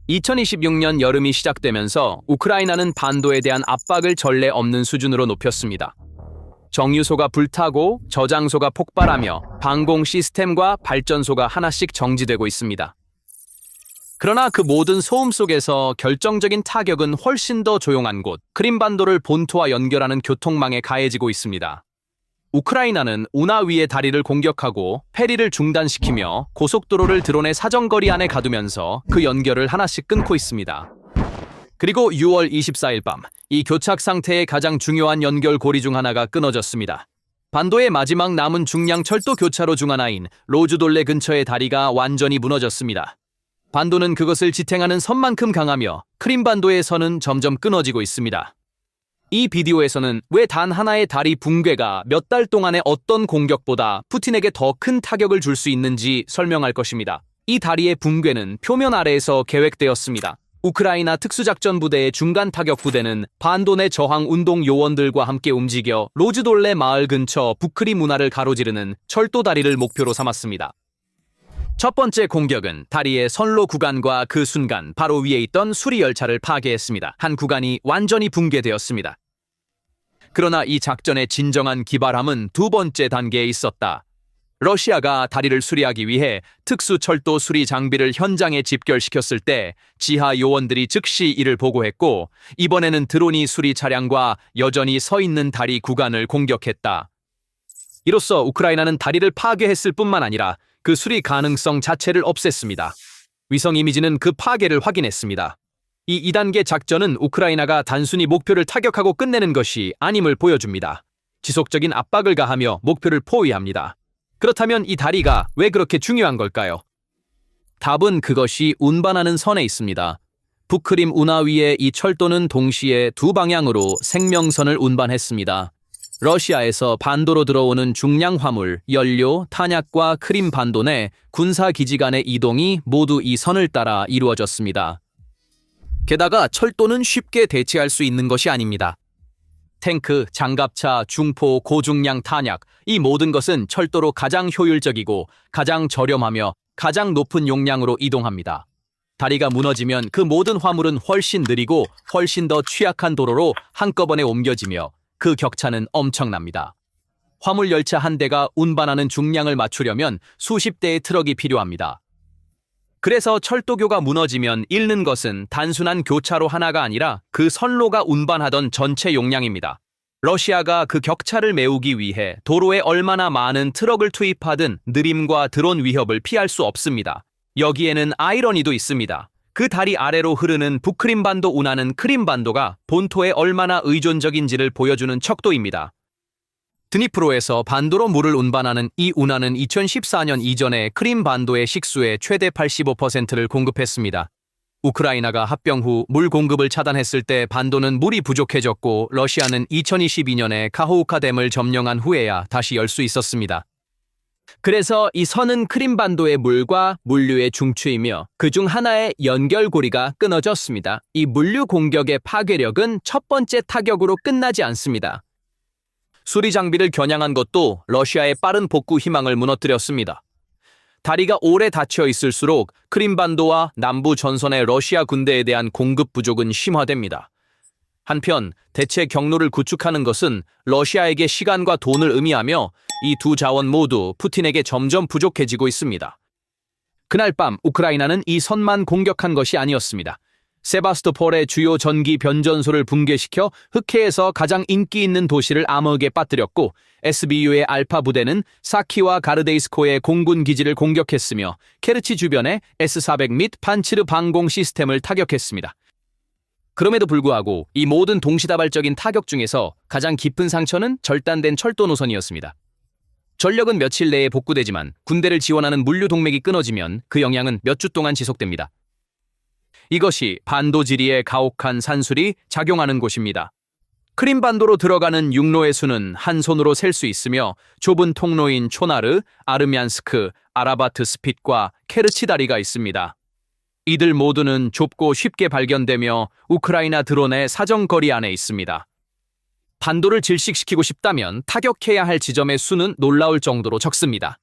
2026년 여름이 시작되면서 우크라이나는 반도에 대한 압박을 전례 없는 수준으로 높였습니다. 정유소가 불타고 저장소가 폭발하며 방공 시스템과 발전소가 하나씩 정지되고 있습니다. 그러나 그 모든 소음 속에서 결정적인 타격은 훨씬 더 조용한 곳, 크림반도를 본토와 연결하는 교통망에 가해지고 있습니다. 우크라이나는 우나 위의 다리를 공격하고 페리를 중단시키며 고속도로를 드론의 사정거리 안에 가두면서 그 연결을 하나씩 끊고 있습니다. 그리고 6월 24일 밤, 이 교착 상태의 가장 중요한 연결 고리 중 하나가 끊어졌습니다. 반도의 마지막 남은 중량 철도 교차로 중 하나인 로즈돌레 근처의 다리가 완전히 무너졌습니다. 반도는 그것을 지탱하는 선만큼 강하며 크림반도의 선은 점점 끊어지고 있습니다. 이 비디오에서는 왜 단 하나의 다리 붕괴가 몇 달 동안의 어떤 공격보다 푸틴에게 더 큰 타격을 줄 수 있는지 설명할 것입니다. 이 다리의 붕괴는 표면 아래에서 계획되었습니다. 우크라이나 특수작전부대의 중간 타격 부대는 반도 내 저항 운동 요원들과 함께 움직여 로즈돌레 마을 근처 부크리 문화를 가로지르는 철도 다리를 목표로 삼았습니다. 첫 번째 공격은 다리의 선로 구간과 그 순간 바로 위에 있던 수리 열차를 파괴했습니다. 한 구간이 완전히 붕괴되었습니다. 그러나 이 작전의 진정한 기발함은 두 번째 단계에 있었다. 러시아가 다리를 수리하기 위해 특수 철도 수리 장비를 현장에 집결시켰을 때 지하 요원들이 즉시 이를 보고했고, 이번에는 드론이 수리 차량과 여전히 서 있는 다리 구간을 공격했다. 이로써 우크라이나는 다리를 파괴했을 뿐만 아니라 그 수리 가능성 자체를 없앴습니다. 위성 이미지는 그 파괴를 확인했습니다. 이 2단계 작전은 우크라이나가 단순히 목표를 타격하고 끝내는 것이 아님을 보여줍니다. 지속적인 압박을 가하며 목표를 포위합니다. 그렇다면 이 다리가 왜 그렇게 중요한 걸까요? 답은 그것이 운반하는 선에 있습니다. 부크림 운하 위의 이 철도는 동시에 두 방향으로 생명선을 운반했습니다. 러시아에서 반도로 들어오는 중량 화물, 연료, 탄약과 크림 반도 내 군사기지 간의 이동이 모두 이 선을 따라 이루어졌습니다. 게다가 철도는 쉽게 대체할 수 있는 것이 아닙니다. 탱크, 장갑차, 중포, 고중량 탄약, 이 모든 것은 철도로 가장 효율적이고 가장 저렴하며 가장 높은 용량으로 이동합니다. 다리가 무너지면 그 모든 화물은 훨씬 느리고 훨씬 더 취약한 도로로 한꺼번에 옮겨지며 그 격차는 엄청납니다. 화물 열차 한 대가 운반하는 중량을 맞추려면 수십 대의 트럭이 필요합니다. 그래서 철도교가 무너지면 잃는 것은 단순한 교차로 하나가 아니라 그 선로가 운반하던 전체 용량입니다. 러시아가 그 격차를 메우기 위해 도로에 얼마나 많은 트럭을 투입하든 느림과 드론 위협을 피할 수 없습니다. 여기에는 아이러니도 있습니다. 그 다리 아래로 흐르는 부크림반도 운하는 크림반도가 본토에 얼마나 의존적인지를 보여주는 척도입니다. 드니프로에서 반도로 물을 운반하는 이 운하는 2014년 이전에 크림반도의 식수의 최대 85%를 공급했습니다. 우크라이나가 합병 후 물 공급을 차단했을 때 반도는 물이 부족해졌고, 러시아는 2022년에 카호우카 댐을 점령한 후에야 다시 열 수 있었습니다. 그래서 이 선은 크림반도의 물과 물류의 중추이며 그중 하나의 연결고리가 끊어졌습니다. 이 물류 공격의 파괴력은 첫 번째 타격으로 끝나지 않습니다. 수리 장비를 겨냥한 것도 러시아의 빠른 복구 희망을 무너뜨렸습니다. 다리가 오래 닫혀 있을수록 크림반도와 남부 전선의 러시아 군대에 대한 공급 부족은 심화됩니다. 한편 대체 경로를 구축하는 것은 러시아에게 시간과 돈을 의미하며 이 두 자원 모두 푸틴에게 점점 부족해지고 있습니다. 그날 밤 우크라이나는 이 선만 공격한 것이 아니었습니다. 세바스토폴의 주요 전기 변전소를 붕괴시켜 흑해에서 가장 인기 있는 도시를 암흑에 빠뜨렸고, SBU의 알파 부대는 사키와 가르데이스코의 공군 기지를 공격했으며 케르치 주변의 S-400 및 판치르 방공 시스템을 타격했습니다. 그럼에도 불구하고 이 모든 동시다발적인 타격 중에서 가장 깊은 상처는 절단된 철도 노선이었습니다. 전력은 며칠 내에 복구되지만 군대를 지원하는 물류 동맥이 끊어지면 그 영향은 몇 주 동안 지속됩니다. 이것이 반도 지리의 가혹한 산술이 작용하는 곳입니다. 크림반도로 들어가는 육로의 수는 한 손으로 셀 수 있으며 좁은 통로인 초나르, 아르미안스크, 아라바트 스핏과 케르치 다리가 있습니다. 이들 모두는 좁고 쉽게 발견되며 우크라이나 드론의 사정거리 안에 있습니다. 반도를 질식시키고 싶다면 타격해야 할 지점의 수는 놀라울 정도로 적습니다.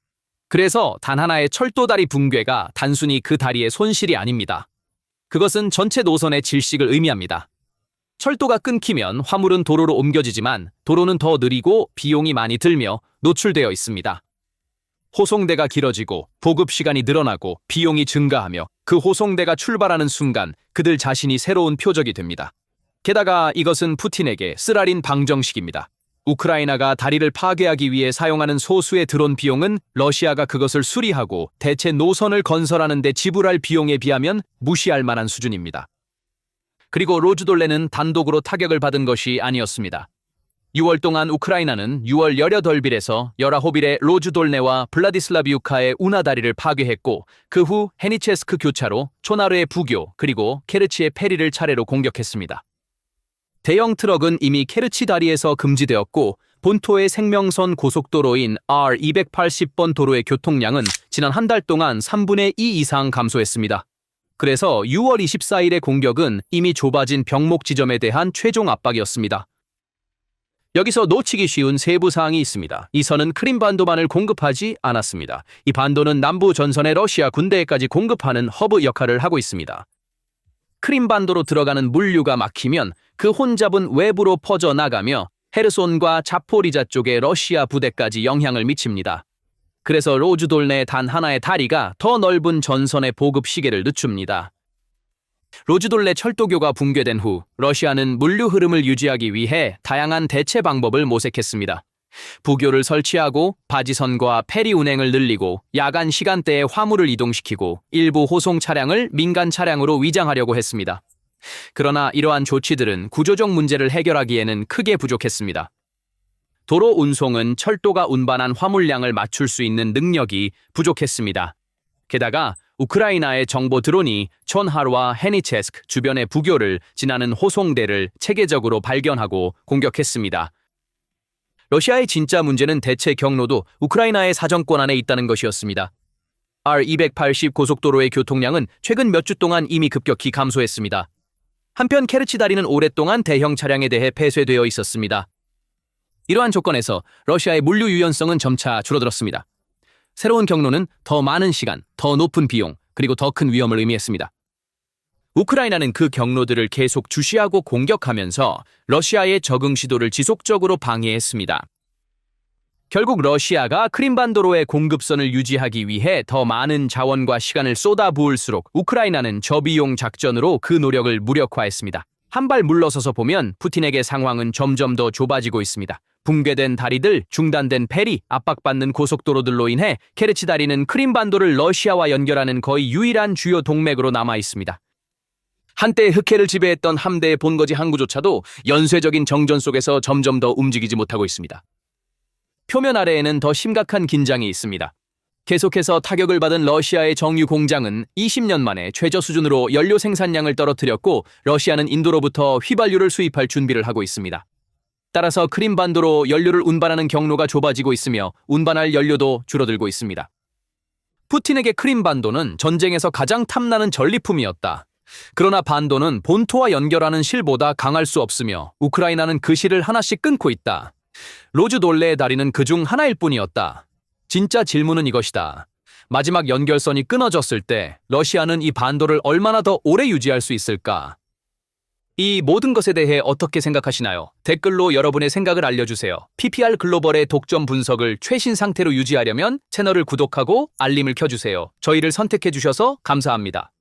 그래서 단 하나의 철도다리 붕괴가 단순히 그 다리의 손실이 아닙니다. 그것은 전체 노선의 질식을 의미합니다. 철도가 끊기면 화물은 도로로 옮겨지지만 도로는 더 느리고 비용이 많이 들며 노출되어 있습니다. 호송대가 길어지고 보급 시간이 늘어나고 비용이 증가하며 그 호송대가 출발하는 순간 그들 자신이 새로운 표적이 됩니다. 게다가 이것은 푸틴에게 쓰라린 방정식입니다. 우크라이나가 다리를 파괴하기 위해 사용하는 소수의 드론 비용은 러시아가 그것을 수리하고 대체 노선을 건설하는 데 지불할 비용에 비하면 무시할 만한 수준입니다. 그리고 로즈돌레는 단독으로 타격을 받은 것이 아니었습니다. 6월 동안 우크라이나는 6월 18일에서 19일에 로즈돌네와 블라디슬라비우카의 운하다리를 파괴했고 그 후 헤니체스크 교차로 초나르의 부교 그리고 케르치의 페리를 차례로 공격했습니다. 대형 트럭은 이미 케르치 다리에서 금지되었고 본토의 생명선 고속도로인 R280번 도로의 교통량은 지난 한 달 동안 3분의 2 이상 감소했습니다. 그래서 6월 24일의 공격은 이미 좁아진 병목 지점에 대한 최종 압박이었습니다. 여기서 놓치기 쉬운 세부 사항이 있습니다. 이 선은 크림반도만을 공급하지 않았습니다. 이 반도는 남부 전선의 러시아 군대에까지 공급하는 허브 역할을 하고 있습니다. 크림반도로 들어가는 물류가 막히면 그 혼잡은 외부로 퍼져나가며 헤르손과 자포리자 쪽의 러시아 부대까지 영향을 미칩니다. 그래서 로즈돌네 단 하나의 다리가 더 넓은 전선의 보급 시계를 늦춥니다. 로즈돌레 철도교가 붕괴된 후 러시아는 물류 흐름을 유지하기 위해 다양한 대체 방법을 모색했습니다. 부교를 설치하고 바지선과 페리 운행을 늘리고 야간 시간대에 화물을 이동시키고 일부 호송 차량을 민간 차량으로 위장하려고 했습니다. 그러나 이러한 조치들은 구조적 문제를 해결하기에는 크게 부족했습니다. 도로 운송은 철도가 운반한 화물량을 맞출 수 있는 능력이 부족했습니다. 게다가 우크라이나의 정보 드론이 촌하르와 헤니체스크 주변의 부교를 지나는 호송대를 체계적으로 발견하고 공격했습니다. 러시아의 진짜 문제는 대체 경로도 우크라이나의 사정권 안에 있다는 것이었습니다. R280 고속도로의 교통량은 최근 몇 주 동안 이미 급격히 감소했습니다. 한편 케르치 다리는 오랫동안 대형 차량에 대해 폐쇄되어 있었습니다. 이러한 조건에서 러시아의 물류 유연성은 점차 줄어들었습니다. 새로운 경로는 더 많은 시간, 더 높은 비용, 그리고 더 큰 위험을 의미했습니다. 우크라이나는 그 경로들을 계속 주시하고 공격하면서 러시아의 적응 시도를 지속적으로 방해했습니다. 결국 러시아가 크림반도로의 공급선을 유지하기 위해 더 많은 자원과 시간을 쏟아부을수록 우크라이나는 저비용 작전으로 그 노력을 무력화했습니다. 한 발 물러서서 보면 푸틴에게 상황은 점점 더 좁아지고 있습니다. 붕괴된 다리들, 중단된 페리, 압박받는 고속도로들로 인해 케르치 다리는 크림반도를 러시아와 연결하는 거의 유일한 주요 동맥으로 남아 있습니다. 한때 흑해를 지배했던 함대의 본거지 항구조차도 연쇄적인 정전 속에서 점점 더 움직이지 못하고 있습니다. 표면 아래에는 더 심각한 긴장이 있습니다. 계속해서 타격을 받은 러시아의 정유 공장은 20년 만에 최저 수준으로 연료 생산량을 떨어뜨렸고 러시아는 인도로부터 휘발유를 수입할 준비를 하고 있습니다. 따라서 크림반도로 연료를 운반하는 경로가 좁아지고 있으며 운반할 연료도 줄어들고 있습니다. 푸틴에게 크림반도는 전쟁에서 가장 탐나는 전리품이었다. 그러나 반도는 본토와 연결하는 실보다 강할 수 없으며 우크라이나는 그 실을 하나씩 끊고 있다. 로즈돌레의 다리는 그중 하나일 뿐이었다. 진짜 질문은 이것이다. 마지막 연결선이 끊어졌을 때 러시아는 이 반도를 얼마나 더 오래 유지할 수 있을까? 이 모든 것에 대해 어떻게 생각하시나요? 댓글로 여러분의 생각을 알려주세요. PPR 글로벌의 독점 분석을 최신 상태로 유지하려면 채널을 구독하고 알림을 켜주세요. 저희를 선택해주셔서 감사합니다.